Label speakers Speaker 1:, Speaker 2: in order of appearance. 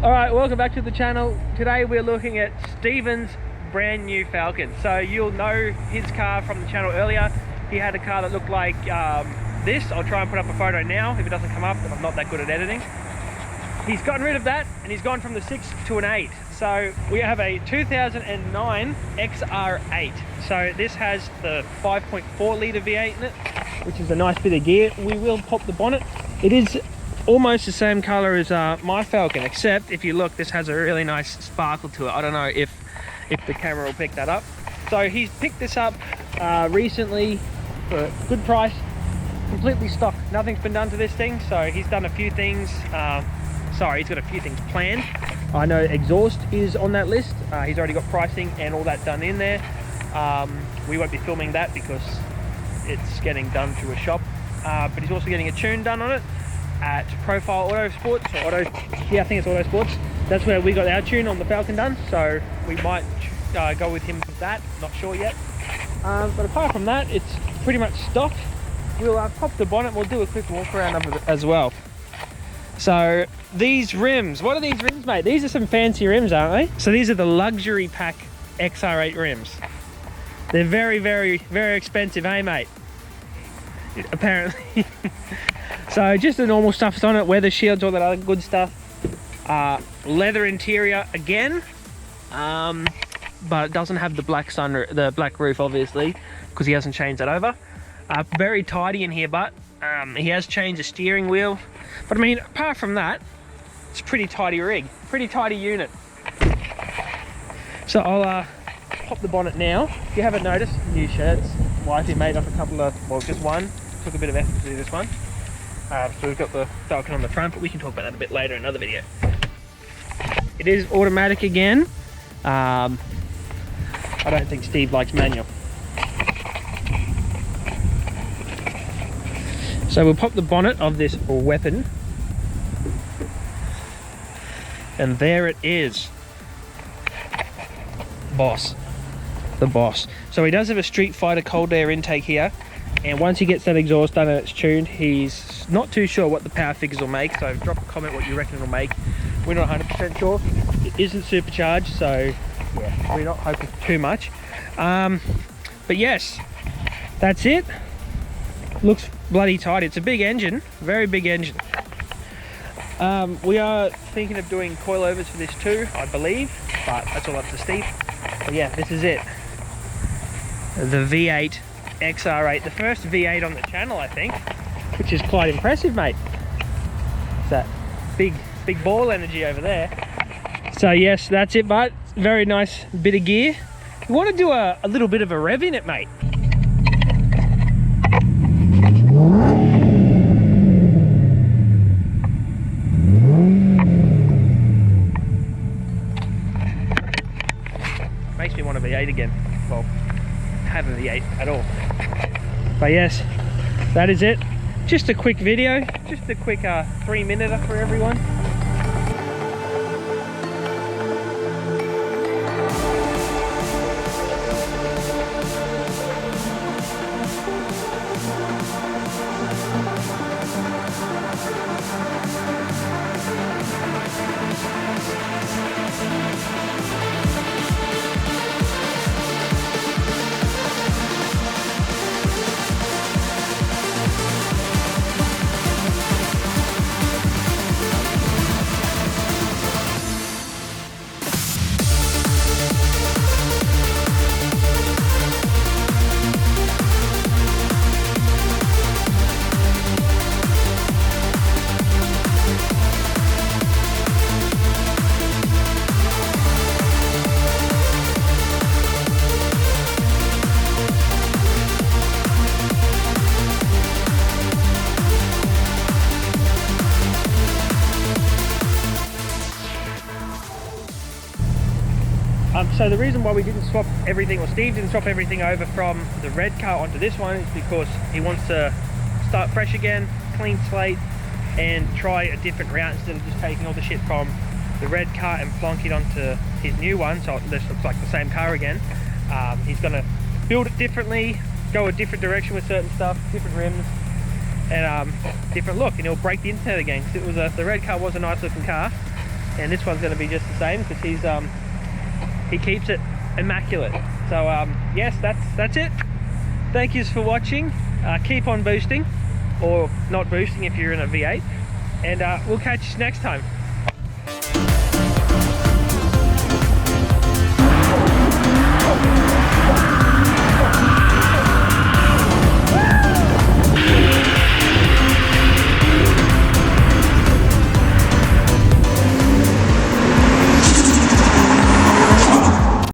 Speaker 1: Alright, welcome back to the channel. Today we're looking at Stephen's brand new Falcon. So you'll know his car from the channel earlier. He had a car that looked like this. I'll try and put up a photo now if it doesn't come up, but I'm not that good at editing. He's gotten rid of that and he's gone from the 6 to an 8. So we have a 2009 XR8. So this has the 5.4 litre V8 in it, which is a nice bit of gear. We will pop the bonnet. It is almost the same color as my Falcon, except if you look, this has a really nice sparkle to it. I don't know if the camera will pick that up. So he's picked this up recently for a good price, completely stock. Nothing's been done to this thing, so he's done a few things. He's got a few things planned. I know exhaust is on that list. He's already got pricing and all that done in there. We won't be filming that because it's getting done through a shop, but he's also getting a tune done on it at Profile Auto Sports, or I think it's Auto Sports. That's where we got our tune on the Falcon done, so we might go with him for that, not sure yet. But apart from that, it's pretty much stock. We'll pop the bonnet, we'll do a quick walk around of it as well. So these rims, what are these rims, mate? These are some fancy rims, aren't they? So these are the luxury pack XR8 rims. They're very, very, very expensive, hey mate? Apparently. So just the normal stuff's on it, weather shields, all that other good stuff. Leather interior again, but it doesn't have the black roof, obviously, because he hasn't changed that over. Very tidy in here, but he has changed the steering wheel. But I mean, apart from that, it's a pretty tidy rig, pretty tidy unit. So I'll pop the bonnet now. If you haven't noticed, new shirts. Wifey made up a couple of, well, just one. Took a bit of effort to do this one. So we've got the Falcon on the front, but we can talk about that a bit later in another video. It is automatic again. I don't think Steve likes manual. So we'll pop the bonnet of this weapon. And there it is. Boss. The boss. So he does have a Street Fighter cold air intake here. And once he gets that exhaust done and it's tuned, he's not too sure what the power figures will make. So drop a comment what you reckon it'll make. We're not 100% sure. It isn't supercharged, so yeah, we're not hoping for too much. But yes, that's it. Looks bloody tight. It's a big engine, very big engine. We are thinking of doing coilovers for this too, I believe, but that's all up to Steve. But yeah, this is it. The V8 XR8, the first V8 on the channel, I think, which is quite impressive, mate. It's that big ball energy over there. So yes, that's it, but very nice bit of gear. You want to do a little bit of a rev in it, mate. Makes me want a V8 again. Well, have a V8 at all. But yes, that is it. Just a quick video, just a quick 3-minute for everyone. So the reason why we didn't swap everything, or Steve didn't swap everything over from the red car onto this one, is because he wants to start fresh again, clean slate, and try a different route instead of just taking all the shit from the red car and plonk it onto his new one, so this looks like the same car again. He's gonna build it differently, go a different direction with certain stuff, different rims, and different look, and he'll break the internet again. Because it was the red car was a nice looking car, and this one's going to be just the same because he keeps it immaculate. So yes, that's it. Thank yous for watching. Keep on boosting, or not boosting if you're in a V8, and we'll catch you next time. Oh.